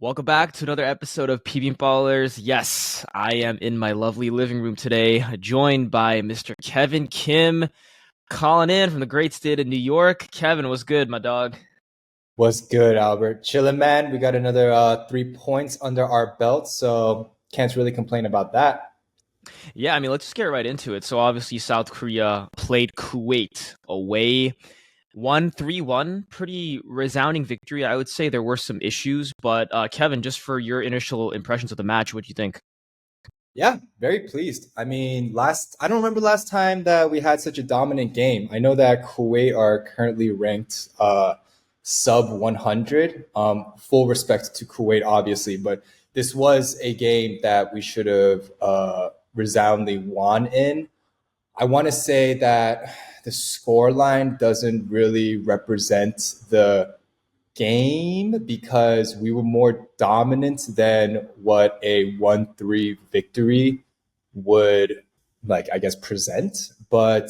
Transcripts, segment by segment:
Welcome back to another episode of PB Ballers. Yes, I am in my lovely living room today, joined by Mr. Kevin Kim, calling in from the great state of New York. Kevin, what's good, my dog? What's good, Albert? Chillin', man. We got another 3 points under our belt, so can't really complain about that. Yeah, let's just get right into it. So obviously South Korea played Kuwait away, won 3-1, pretty resounding victory. I would say there were some issues, but Kevin, just for your initial impressions of the match, what do you think? Yeah, very pleased. I don't remember last time that we had such a dominant game. I know that Kuwait are currently ranked sub 100. Full respect to Kuwait, obviously, but this was a game that we should have resoundingly won in. I want to say that the score line doesn't really represent the game because we were more dominant than what a 1-3 victory would, like, I guess, present. But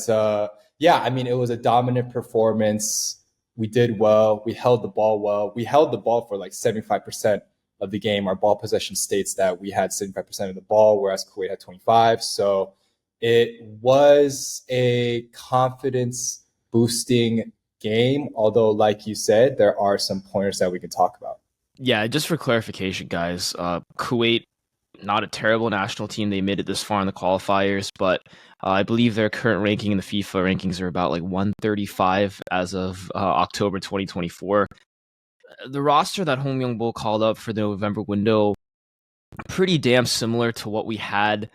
yeah, it was a dominant performance. We did well. We held the ball well. We held the ball for like 75% of the game. Our ball possession states that we had 75% of the ball, whereas Kuwait had 25. So it was a confidence boosting game. Although, like you said, there are some pointers that we can talk about. Yeah, just for clarification, guys, Kuwait, not a terrible national team. They made it this far in the qualifiers, but I believe their current ranking in the FIFA rankings are about like 135 as of October 2024. The roster that Myung-bo called up for the November window, pretty damn similar to what we had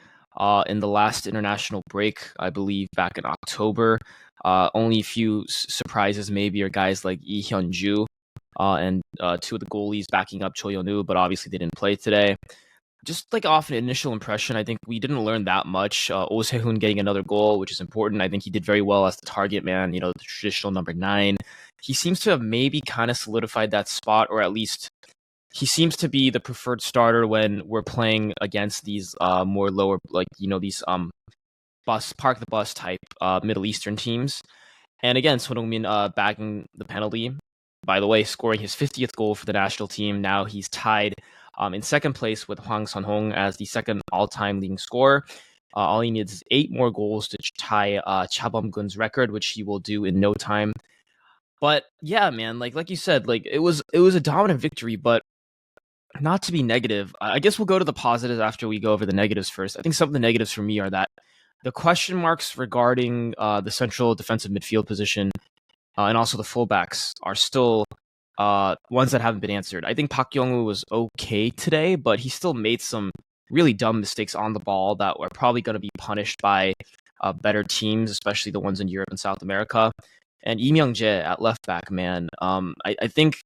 in the last international break, I believe, back in October. Only a few surprises maybe are guys like Lee Hyun-ju and two of the goalies backing up Cho Yeon-woo, but obviously they didn't play today. Just like off an initial impression, I think we didn't learn that much. Se-hun getting another goal, which is important. I think he did very well as the target man, the traditional number 9. He seems to have maybe kind of solidified that spot, or at least he seems to be the preferred starter when we're playing against these more lower, like, these bus park the bus type Middle Eastern teams. And again, Son Heung-min bagging the penalty. By the way, scoring his 50th goal for the national team. Now he's tied in second place with Hwang Sun-hong as the second all-time leading scorer. All he needs is 8 more goals to tie Cha Bum-gun's record, which he will do in no time. But yeah, man, like you said, like it was a dominant victory, but not to be negative. I guess we'll go to the positives after we go over the negatives first. I think some of the negatives for me are that the question marks regarding the central defensive midfield position and also the fullbacks are still ones that haven't been answered. I think Park Young-woo was okay today, but he still made some really dumb mistakes on the ball that were probably going to be punished by better teams, especially the ones in Europe and South America. And Lee Myung-jae at left back, man, I think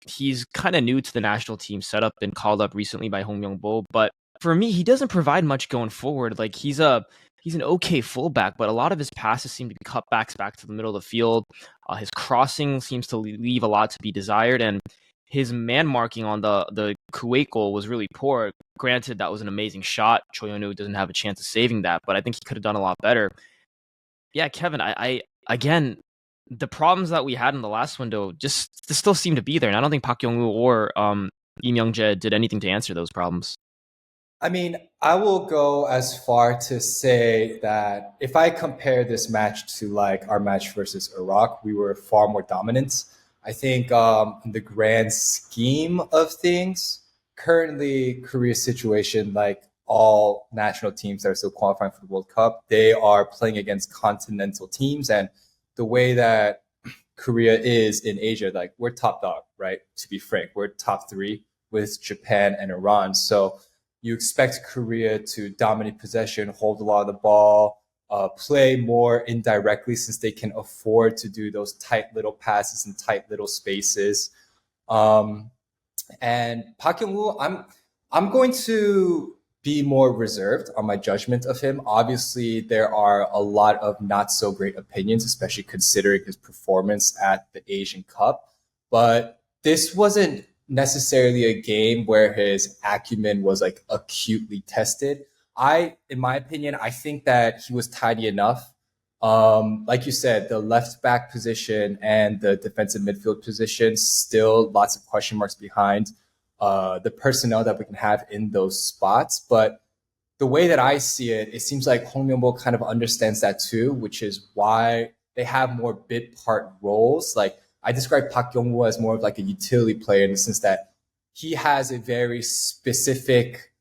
he's kind of new to the national team setup, been called up recently by Myung-bo, but for me, he doesn't provide much going forward. Like he's an okay fullback, but a lot of his passes seem to be cutbacks back to the middle of the field. His crossing seems to leave a lot to be desired, and his man marking on the Kuwait goal was really poor. Granted, that was an amazing shot. Cho Yeon-woo doesn't have a chance of saving that, but I think he could have done a lot better. Yeah, Kevin, I again, the problems that we had in the last window just still seem to be there, and I don't think Park Young-woo or Lee Myung-jae did anything to answer those problems. I will go as far to say that if I compare this match to like our match versus Iraq, we were far more dominant. I think in the grand scheme of things, currently Korea's situation, like all national teams that are still qualifying for the World Cup, they are playing against continental teams, and the way that Korea is in Asia, like we're top dog, right? To be frank, we're top 3 with Japan and Iran. So you expect Korea to dominate possession, hold a lot of the ball, play more indirectly since they can afford to do those tight little passes and tight little spaces. Um, and Park Kyung-woo, I'm going to be more reserved on my judgment of him. Obviously, there are a lot of not so great opinions, especially considering his performance at the Asian Cup. But this wasn't necessarily a game where his acumen was like acutely tested. In my opinion, I think that he was tidy enough. Like you said, the left back position and the defensive midfield position, still lots of question marks behind. the personnel that we can have in those spots. But the way that I see it, it seems like Myung-bo kind of understands that too, which is why they have more bit part roles. Like I describe Park Kyung-woo as more of like a utility player in the sense that he has a very specific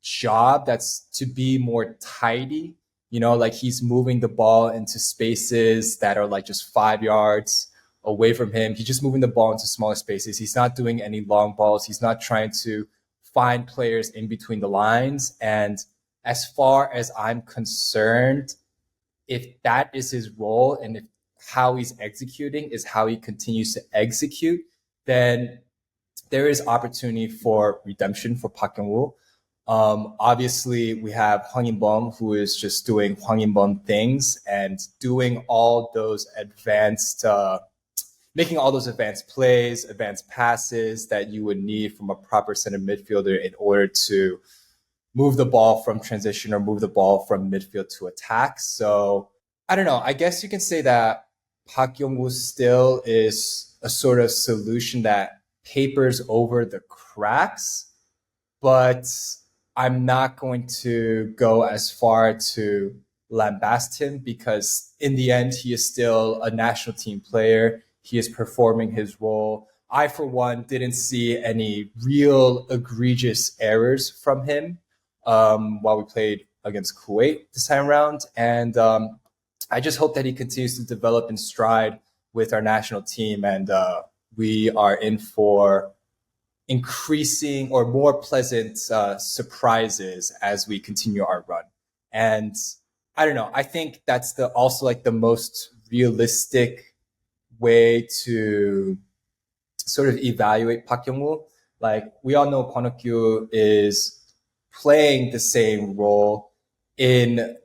job that's to be more tidy. You know, like he's moving the ball into spaces that are like just 5 yards away from him. He's just moving the ball into smaller spaces. He's not doing any long balls. He's not trying to find players in between the lines. And as far as I'm concerned, if that is his role and if how he's executing is how he continues to execute, then there is opportunity for redemption for Park Kyung-woo. Obviously, we have Heung-min, who is just doing Heung-min things and doing all those advanced, making all those advanced plays, advanced passes that you would need from a proper center midfielder in order to move the ball from transition or move the ball from midfield to attack. So I don't know. I guess you can say that Park Kyung-woo still is a sort of solution that papers over the cracks, but I'm not going to go as far to lambast him because in the end, he is still a national team player. He is performing his role. I, for one, didn't see any real egregious errors from him while we played against Kuwait this time around. And I just hope that he continues to develop in stride with our national team. And we are in for increasing or more pleasant surprises as we continue our run. And I don't know. I think that's also like the most realistic way to sort of evaluate Park Kyung-woo. Like we all know Kwon Hyuk is playing the same role in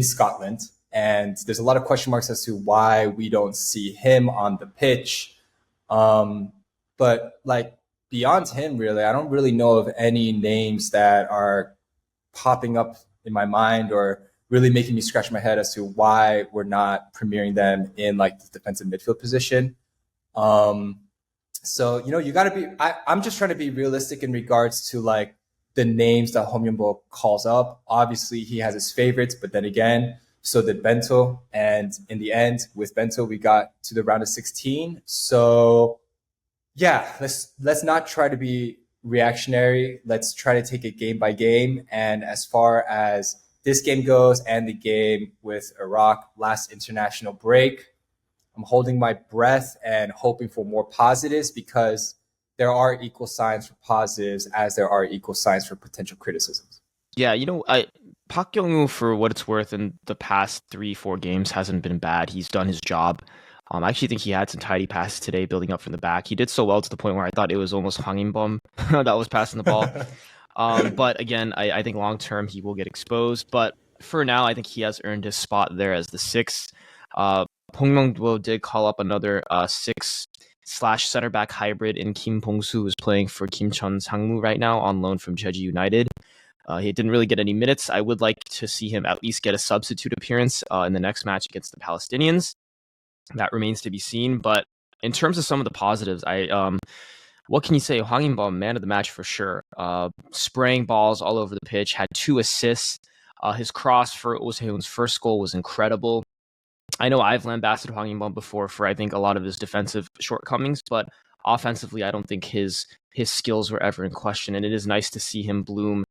Scotland, and there's a lot of question marks as to why we don't see him on the pitch. But like beyond him, really, I don't really know of any names that are popping up in my mind or really making me scratch my head as to why we're not premiering them in like the defensive midfield position. So, you know, you got to be, I'm just trying to be realistic in regards to like the names that Myung-bo calls up. Obviously, he has his favorites, but then again, so did Bento. And in the end, with Bento, we got to the round of 16. So yeah, let's not try to be reactionary. Let's try to take it game by game. And as far as this game goes and the game with Iraq last international break, I'm holding my breath and hoping for more positives because there are equal signs for positives as there are equal signs for potential criticisms. Yeah, you know, Park Kyung-woo, for what it's worth, in the past 3-4 games hasn't been bad. He's done his job. I actually think he had some tidy passes today, building up from the back. He did so well to the point where I thought it was almost Hwang-in-bom that was passing the ball. But again, I think long term he will get exposed. But for now, I think he has earned his spot there as the 6. Myung-bo did call up another 6/center back hybrid in Kim Bong-soo, who's playing for Kimcheon Sangmu right now on loan from Jeju United. He didn't really get any minutes. I would like to see him at least get a substitute appearance in the next match against the Palestinians. That remains to be seen. But in terms of some of the positives, what can you say? Hwang-in-bom, man of the match for sure. Spraying balls all over the pitch, had 2 assists. His cross for Se-hun's first goal was incredible. I know I've lambasted Hwang-in-bom before for I think a lot of his defensive shortcomings, but offensively, I don't think his skills were ever in question. And it is nice to see him bloom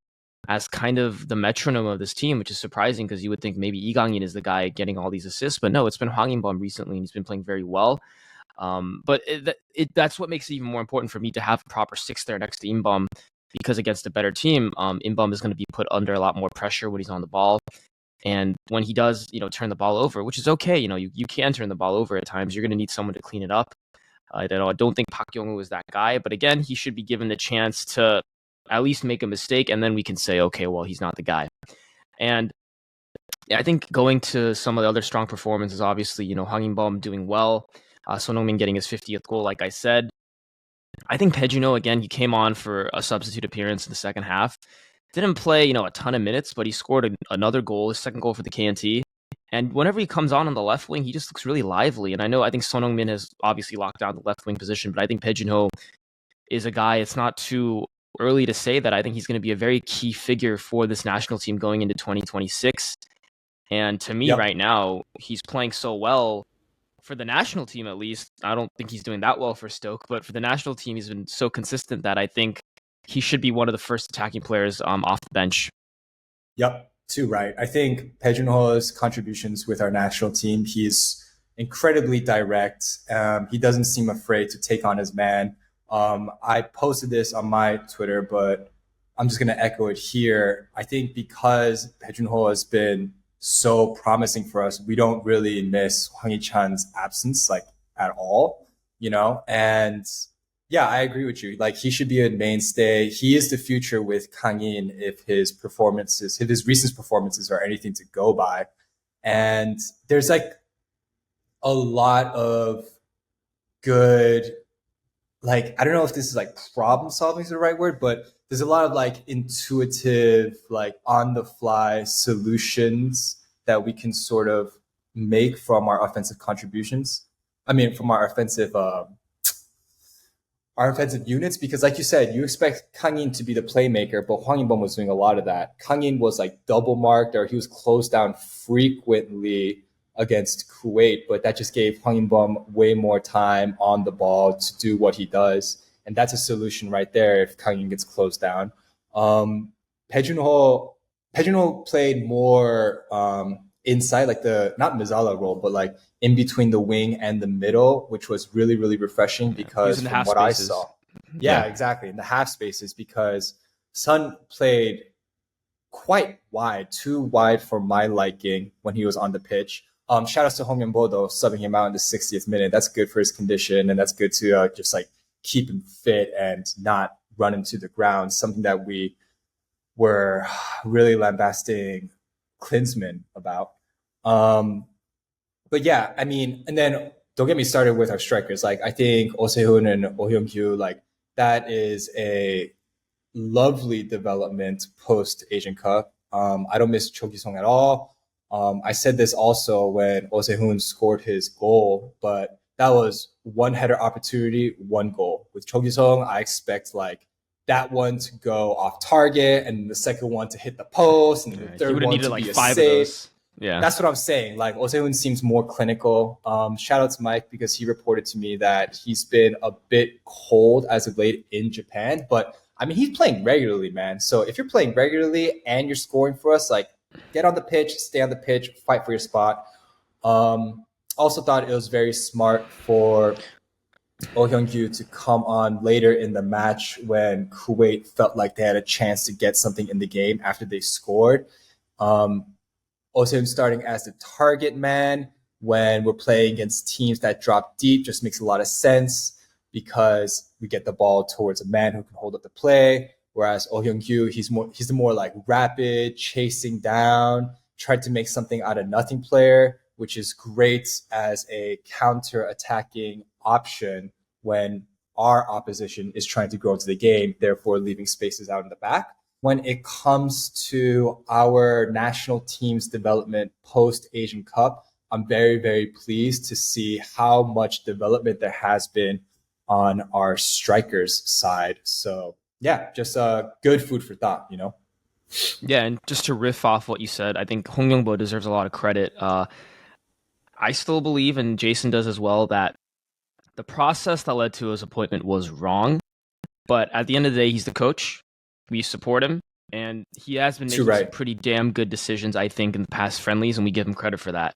as kind of the metronome of this team, which is surprising because you would think maybe Kang-in is the guy getting all these assists, but no, it's been Hwang-in-bom recently, and he's been playing very well. But that's what makes it even more important for me to have a proper 6 there next to In-bom, because against a better team, In-bom is going to be put under a lot more pressure when he's on the ball. And when he does, you know, turn the ball over, which is okay, you know, you can turn the ball over at times. You're going to need someone to clean it up. I don't think Park Kyung-woo is that guy, but again, he should be given the chance to at least make a mistake, and then we can say, okay, well, he's not the guy. And I think going to some of the other strong performances, obviously, you know, Hwang-in-bom doing well, Son Heung-min getting his 50th goal, like I said. I think Jun-ho, again, he came on for a substitute appearance in the second half. Didn't play, you know, a ton of minutes, but he scored another goal, his second goal for the KNT. And whenever he comes on the left wing, he just looks really lively. And I think Son Heung-min has obviously locked down the left wing position, but I think Jun-ho is a guy. It's not too early to say that I think he's going to be a very key figure for this national team going into 2026. And to me, Yep. right now, he's playing so well for the national team, at least. I don't think he's doing that well for Stoke, but for the national team, he's been so consistent that I think he should be one of the first attacking players off the bench. Yep, too right. I think Pedro's contributions with our national team, he's incredibly direct. He doesn't seem afraid to take on his man. I posted this on my Twitter, but I'm just going to echo it here. I think because Pedro has been so promising for us, we don't really miss Hwang Hee-chan's absence like at all, you know? And yeah, I agree with you. Like he should be a mainstay. He is the future with Kang-in if his recent performances are anything to go by. And there's like a lot of good, like, I don't know if this is like problem solving is the right word, but there's a lot of like intuitive, like on the fly solutions that we can sort of make from our offensive contributions. I mean, from our offensive units, because like you said, you expect Kang-in to be the playmaker, but Hwang In-bom was doing a lot of that. Kang-in was like double marked or he was closed down frequently against Kuwait, but that just gave Hwang In-bom way more time on the ball to do what he does. And that's a solution right there if Kang-in gets closed down. Pedro played more inside, like the not Mizala role, but like in between the wing and the middle, which was really, really refreshing because from what spaces. I saw. Yeah, exactly. In the half spaces, because Sun played quite wide, too wide for my liking when he was on the pitch. Shout out to Myung-bo though, subbing him out in the 60th minute. That's good for his condition, and that's good to just like keep him fit and not run him to the ground. Something that we were really lambasting Klinsmann about. But yeah, I mean, and then don't get me started with our strikers. Like I think Se-hun and Oh Hyung-kyu, like that is a lovely development post Asian Cup. I don't miss Cho Ki-sung at all. I said this also when Oh Se-hun scored his goal, but that was one header opportunity, one goal. With Cho Ki-sung, I expect like that one to go off target and the second one to hit the post and the third one to be a save. Yeah, that's what I'm saying. Like Oh Se-hun seems more clinical. Shout out to Mike because he reported to me that he's been a bit cold as of late in Japan, but I mean, he's playing regularly, man. So if you're playing regularly and you're scoring for us, like get on the pitch, stay on the pitch, fight for your spot. Also thought it was very smart for Oh Hyung-kyu to come on later in the match when Kuwait felt like they had a chance to get something in the game after they scored. Also him starting as the target man when we're playing against teams that drop deep just makes a lot of sense because we get the ball towards a man who can hold up the play. Whereas Oh Hyung-kyu, he's the more like rapid, chasing down, tried to make something out of nothing player, which is great as a counter-attacking option when our opposition is trying to grow into the game, therefore leaving spaces out in the back. When it comes to our national team's development post-Asian Cup, I'm very, very pleased to see how much development there has been on our strikers side. So yeah, just good food for thought, you know? Yeah, and just to riff off what you said, I think Hong Myung-bo deserves a lot of credit. I still believe, and Jason does as well, that the process that led to his appointment was wrong. But at the end of the day, he's the coach. We support him. And he has been making some pretty damn good decisions, I think, in the past friendlies, and we give him credit for that.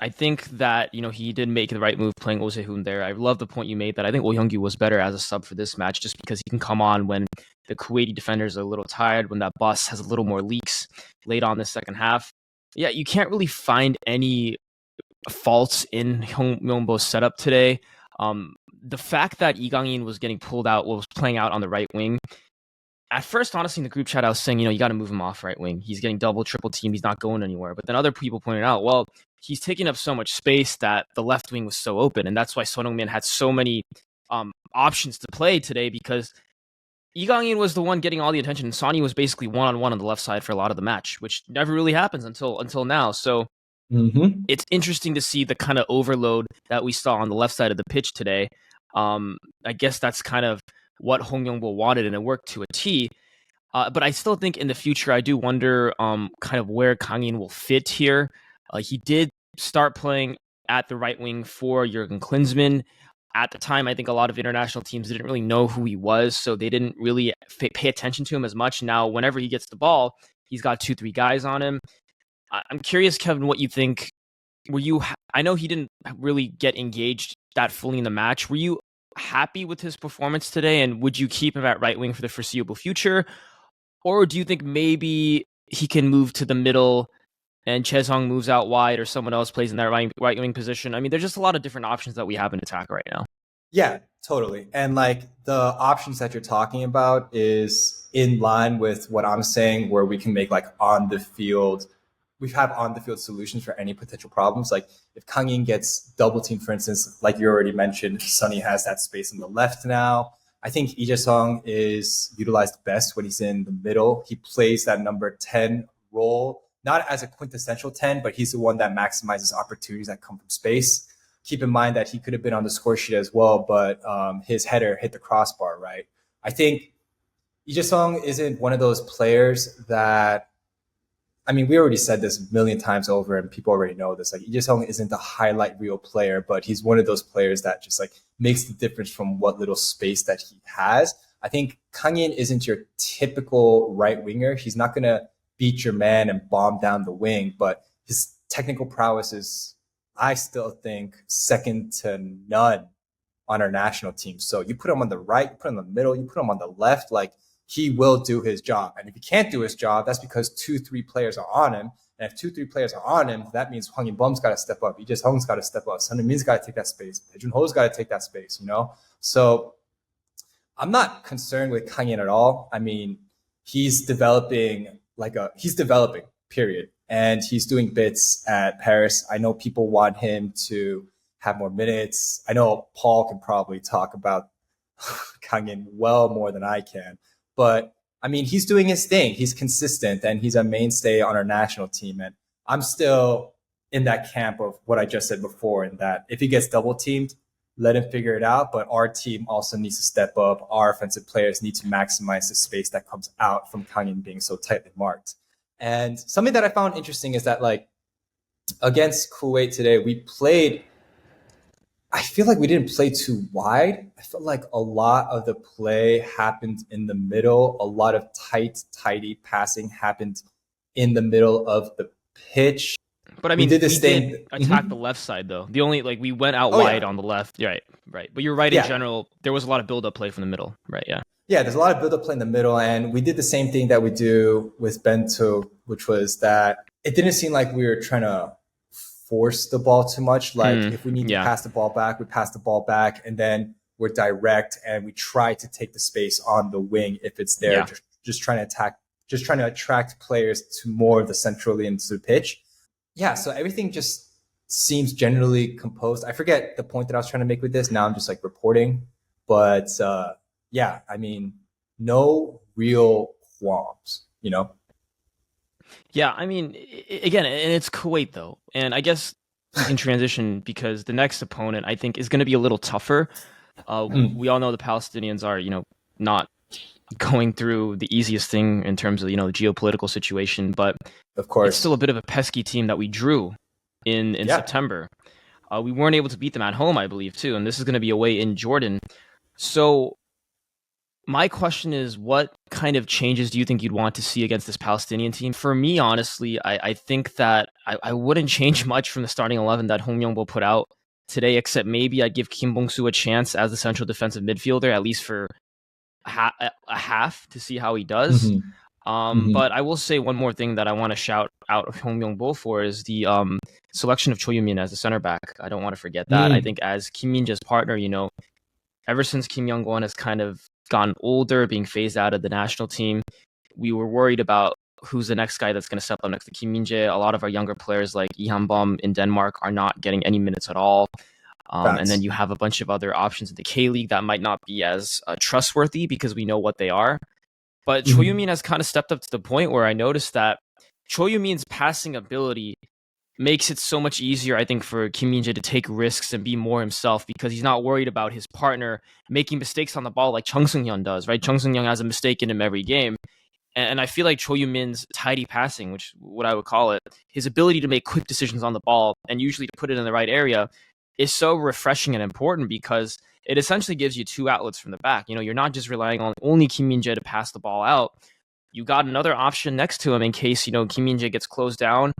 I think that, he did make the right move playing Oh Se-hun there. I love the point you made that I think Oh Hyung-kyu was better as a sub for this match just because he can come on when the Kuwaiti defenders are a little tired, when that bus has a little more leaks late on the second half. Yeah, you can't really find any faults in Myung-bo's setup today. The fact that Lee Kang-in was getting pulled out, was playing out on the right wing, at first, honestly, in the group chat, I was saying, you got to move him off right wing. He's getting double, triple teamed. He's not going anywhere. But then other people pointed out, well, he's taking up so much space that the left wing was so open. And that's why Son Heung-min had so many options to play today because Lee Kang-in was the one getting all the attention. And Sonny was basically one-on-one on the left side for a lot of the match, which never really happens until now. So it's interesting to see the kind of overload that we saw on the left side of the pitch today. I guess that's kind of what Myung-bo wanted, and it worked to a T. But I still think in the future, I do wonder kind of where Kang-in will fit here. He did start playing at the right wing for Jurgen Klinsmann. At the time, I think a lot of international teams didn't really know who he was, so they didn't really pay attention to him as much. Now, whenever he gets the ball, he's got 2-3 guys on him. I'm curious, Kevin, what you think. I know he didn't really get engaged that fully in the match. Were you happy with his performance today, and would you keep him at right wing for the foreseeable future? Or do you think maybe he can move to the middle and Se-hun moves out wide, or someone else plays in that right wing position? I mean, there's just a lot of different options that we have in attack right now. Yeah, totally. And like the options that you're talking about is in line with what I'm saying, where we can make like on the field, we have on the field solutions for any potential problems. Like if Kang-in gets double teamed, for instance, like you already mentioned, Sonny has that space on the left now. I think Lee Jae-sung is utilized best when he's in the middle. He plays that number 10 role, not as a quintessential 10, but he's the one that maximizes opportunities that come from space. Keep in mind that he could have been on the score sheet as well, but his header hit the crossbar, right? I think Lee Jae-sung isn't one of those players that, I mean, we already said this a million times over and people already know this. Like, Lee Jae-sung isn't a highlight reel player, but he's one of those players that just like makes the difference from what little space that he has. I think Kang-in isn't your typical right winger. He's not going to beat your man and bomb down the wing, but his technical prowess is, I still think, second to none on our national team. So you put him on the right, you put him in the middle, you put him on the left, like he will do his job. And if he can't do his job, that's because 2-3 players are on him. And if 2-3 players are on him, that means Hwang In-beom's got to step up. Hong's got to step up. Se-hun's got to take that space. Jun-ho's got to take that space, you know? So I'm not concerned with Kang-in at all. I mean, he's developing, period. And he's doing bits at Paris. I know people want him to have more minutes. I know Paul can probably talk about Kang-in well more than I can. But I mean, he's doing his thing. He's consistent and he's a mainstay on our national team. And I'm still in that camp of what I just said before, in that if he gets double teamed, let him figure it out. But our team also needs to step up. Our offensive players need to maximize the space that comes out from Kang-in being so tightly marked. And something that I found interesting is that, like, against Kuwait today, I feel like we didn't play too wide. I felt like a lot of the play happened in the middle. A lot of tidy passing happened in the middle of the pitch. But I mean, we did attack the left side, though. The only, like, we went out wide on the left. Right. But you're right, in general, there was a lot of build-up play from the middle. Right, yeah. Yeah, there's a lot of build-up play in the middle, and we did the same thing that we do with Bento, which was that it didn't seem like we were trying to force the ball too much. Like if we need to pass the ball back, we pass the ball back, and then we're direct and we try to take the space on the wing if it's there. Just trying to attract players to more of the centrally into the pitch. Yeah, so everything just seems generally composed. I forget the point that I was trying to make with this. Now I'm just like reporting, but yeah, I mean, no real qualms, you know? Yeah, I mean, again, and it's Kuwait, though. And I guess we can transition because the next opponent, I think, is going to be a little tougher. We all know the Palestinians are, not going through the easiest thing in terms of, the geopolitical situation. But of course, it's still a bit of a pesky team that we drew in September. We weren't able to beat them at home, I believe, too. And this is going to be away in Jordan. So my question is, what kind of changes do you think you'd want to see against this Palestinian team? For me, honestly, I think that I wouldn't change much from the starting 11 that Myung-bo put out today, except maybe I'd give Kim Bong-soo a chance as the central defensive midfielder, at least for a half, to see how he does. But I will say one more thing that I want to shout out Myung-bo for is the selection of Cho Eun-min as the center back. I don't want to forget that. I think as Kim Min-jae's partner, ever since Kim Young-won has kind of gotten older, being phased out of the national team, we were worried about who's the next guy that's going to step up next to Kim Min-jae. A lot of our younger players like Lee Han-bom in Denmark are not getting any minutes at all. And then you have a bunch of other options in the K-League that might not be as trustworthy because we know what they are. But Cho Eun-min has kind of stepped up to the point where I noticed that Cho Eun-min's passing ability makes it so much easier, I think, for Kim Min-jae to take risks and be more himself because he's not worried about his partner making mistakes on the ball like Chung Seung-hyun does, right? Chung Seung-hyun has a mistake in him every game. And I feel like Cho Yoo-min's tidy passing, which is what I would call it, his ability to make quick decisions on the ball and usually to put it in the right area is so refreshing and important because it essentially gives you two outlets from the back. You know, you're not just relying on only Kim Min-jae to pass the ball out. You got another option next to him in case, you know, Kim Min-jae gets closed down.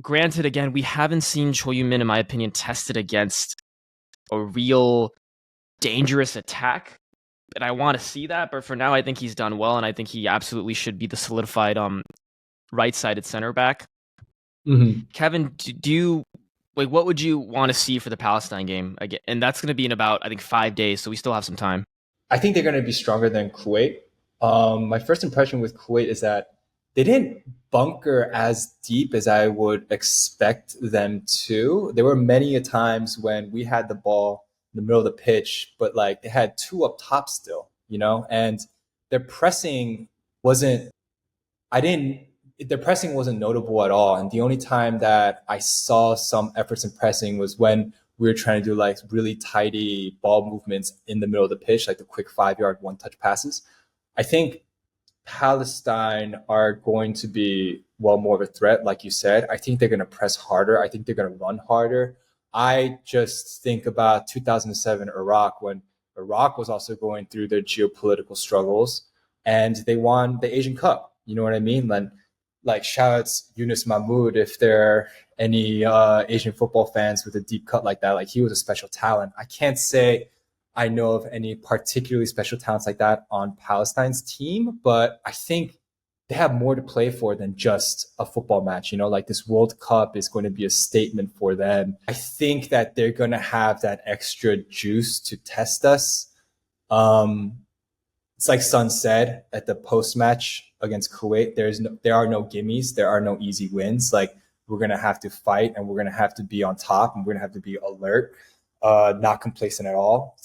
Granted, again, we haven't seen Cho Yoo-min, in my opinion, tested against a real dangerous attack. And I want to see that, but for now, I think he's done well, and I think he absolutely should be the solidified right-sided center back. Mm-hmm. Kevin, do you like what would you want to see for the Palestine game again? And that's going to be in about, I think, 5 days, so we still have some time. I think they're going to be stronger than Kuwait. My first impression with Kuwait is that they didn't bunker as deep as I would expect them to. There were many a times when we had the ball in the middle of the pitch, but like they had two up top still, you know, and their pressing wasn't, their pressing wasn't notable at all. And the only time that I saw some efforts in pressing was when we were trying to do like really tidy ball movements in the middle of the pitch, like the quick 5-yard one touch passes. I think Palestine are going to be, well, more of a threat, like you said. I think they're going to press harder. I think they're going to run harder. I just think about 2007 Iraq, when Iraq was also going through their geopolitical struggles and they won the Asian Cup. You know what I mean? Like shout outs Yunus Mahmoud, if there are any Asian football fans with a deep cut like that. Like he was a special talent. I can't say I know of any particularly special talents like that on Palestine's team, but I think they have more to play for than just a football match. You know, like this World Cup is going to be a statement for them. I think that they're going to have that extra juice to test us. It's like Sun said at the post-match against Kuwait, there are no gimmies, there are no easy wins. Like we're going to have to fight and we're going to have to be on top and we're going to have to be alert. Not complacent at all.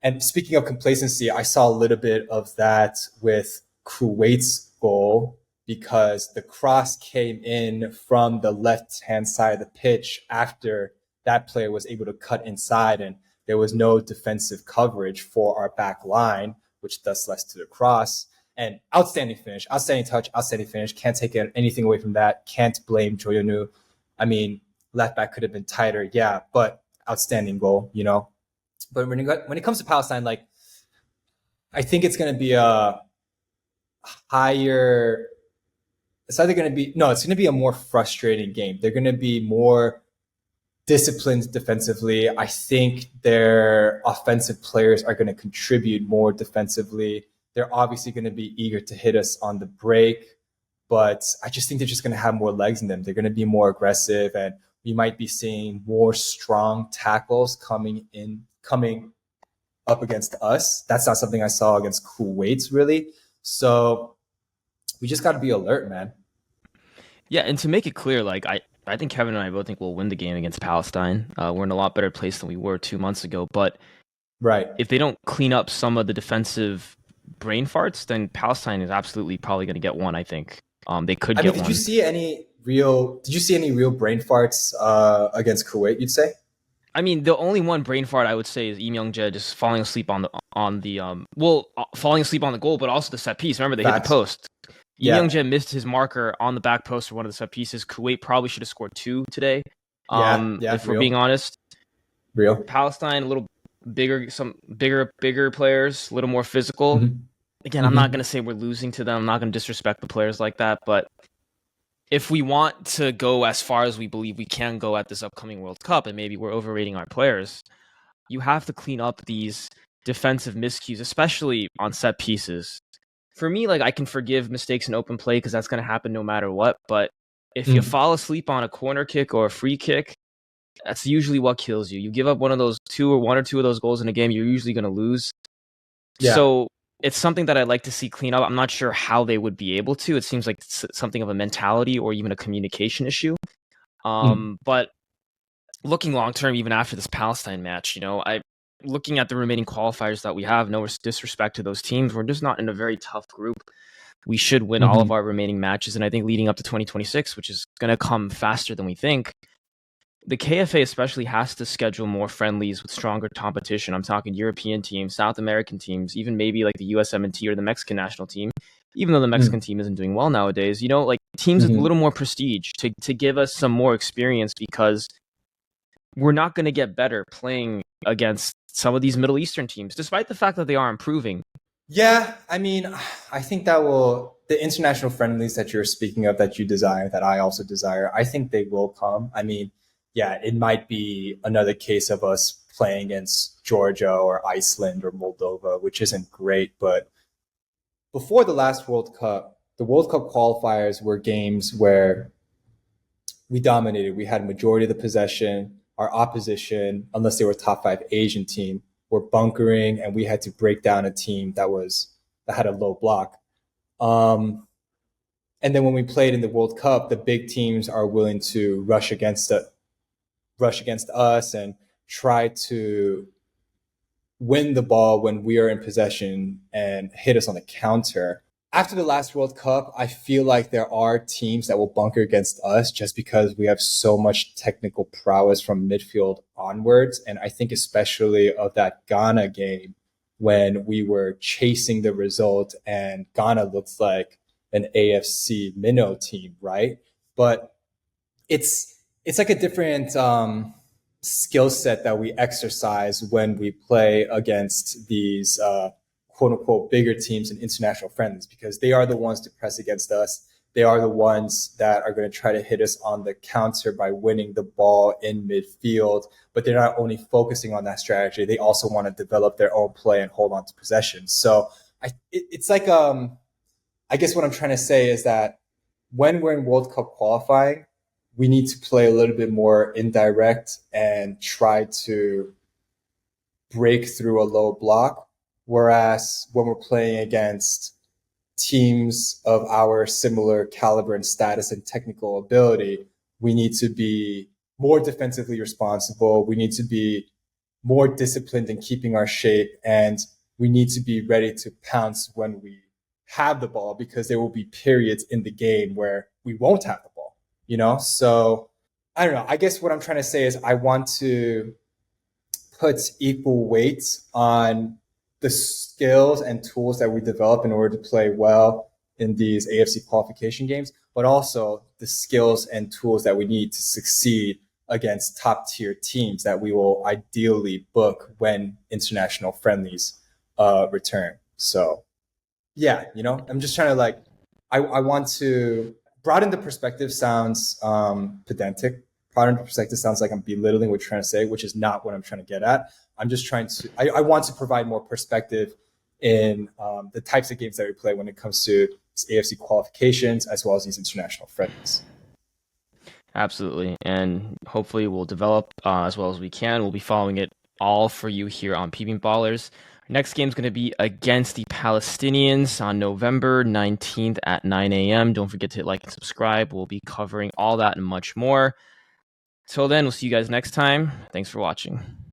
And speaking of complacency, I saw a little bit of that with Kuwait's goal because the cross came in from the left-hand side of the pitch after that player was able to cut inside and there was no defensive coverage for our back line, which thus led to the cross. And outstanding finish, outstanding touch, outstanding finish. Can't take anything away from that. Can't blame Jo Yeon-woo. I mean, left back could have been tighter, yeah, but outstanding goal, you know. But when it comes to Palestine, like I think it's going to be a higher. It's either going to be it's going to be a more frustrating game. They're going to be more disciplined defensively. I think their offensive players are going to contribute more defensively. They're obviously going to be eager to hit us on the break, but I just think they're just going to have more legs in them. They're going to be more aggressive, and we might be seeing more strong tackles coming up against us. That's not something I saw against Kuwait, really. So we just got to be alert, man. Yeah, and to make it clear, like I think Kevin and I both think we'll win the game against Palestine. We're in a lot better place than we were 2 months ago. But right, if they don't clean up some of the defensive brain farts, then Palestine is absolutely probably going to get one. I think they could get one. Did you see any real brain farts against Kuwait? You'd say. I mean, the only one brain fart I would say is Lee Myung-jae just falling asleep on the falling asleep on the goal, but also the set piece. Remember, they hit the post. Yeah. Myung-jae missed his marker on the back post for one of the set pieces. Kuwait probably should have scored 2 today. If we're being honest. Real. Palestine, a little bigger, some bigger players, a little more physical. Mm-hmm. Again, I'm not going to say we're losing to them. I'm not going to disrespect the players like that, but if we want to go as far as we believe we can go at this upcoming World Cup, and maybe we're overrating our players, you have to clean up these defensive miscues, especially on set pieces. For me, like I can forgive mistakes in open play because that's going to happen no matter what. But if you fall asleep on a corner kick or a free kick, that's usually what kills you. You give up one or two of those goals in a game, you're usually going to lose. Yeah. So it's something that I'd like to see clean up. I'm not sure how they would be able to. It seems like something of a mentality or even a communication issue. But looking long term, even after this Palestine match, looking at the remaining qualifiers that we have, no disrespect to those teams, we're just not in a very tough group. we should win all of our remaining matches. And I think leading up to 2026, which is going to come faster than we think, the KFA especially has to schedule more friendlies with stronger competition. I'm talking European teams, South American teams, even maybe like the USMNT or the Mexican national team, even though the Mexican team isn't doing well nowadays, you know, like teams with a little more prestige to give us some more experience, because we're not going to get better playing against some of these Middle Eastern teams, despite the fact that they are improving. Yeah, I mean, I think that the international friendlies that you're speaking of, that you desire, that I also desire, I think they will come. I mean, yeah, it might be another case of us playing against Georgia or Iceland or Moldova, which isn't great. But before the last World Cup, the World Cup qualifiers were games where we dominated. We had majority of the possession. Our opposition, unless they were top 5 Asian team, were bunkering, and we had to break down a team that had a low block. And then when we played in the World Cup, the big teams are willing to rush against us and try to win the ball when we are in possession and hit us on the counter. After the last World Cup, I feel like there are teams that will bunker against us just because we have so much technical prowess from midfield onwards. And I think especially of that Ghana game when we were chasing the result and Ghana looks like an AFC minnow team, right? But it's like a different skill set that we exercise when we play against these quote unquote bigger teams in international friendlies, because they are the ones to press against us. They are the ones that are going to try to hit us on the counter by winning the ball in midfield. But they're not only focusing on that strategy, they also want to develop their own play and hold on to possession. So it's like, I guess what I'm trying to say is that when we're in World Cup qualifying, we need to play a little bit more indirect and try to break through a low block. Whereas when we're playing against teams of our similar caliber and status and technical ability, we need to be more defensively responsible. We need to be more disciplined in keeping our shape, and we need to be ready to pounce when we have the ball, because there will be periods in the game where we won't have the ball, you know? So I don't know. I guess what I'm trying to say is I want to put equal weight on the skills and tools that we develop in order to play well in these AFC qualification games, but also the skills and tools that we need to succeed against top tier teams that we will ideally book when international friendlies return. So yeah, you know, I'm just trying to I want to broaden the perspective. Sounds pedantic. Broaden the perspective sounds like I'm belittling what you're trying to say, which is not what I'm trying to get at. I'm just trying to, I want to provide more perspective in the types of games that we play when it comes to AFC qualifications, as well as these international friendlies. Absolutely. And hopefully we'll develop as well as we can. We'll be following it all for you here on Peeping Ballers. Our next game is going to be against the Palestinians on November 19th at 9 a.m. Don't forget to hit like and subscribe. We'll be covering all that and much more. Till then, we'll see you guys next time. Thanks for watching.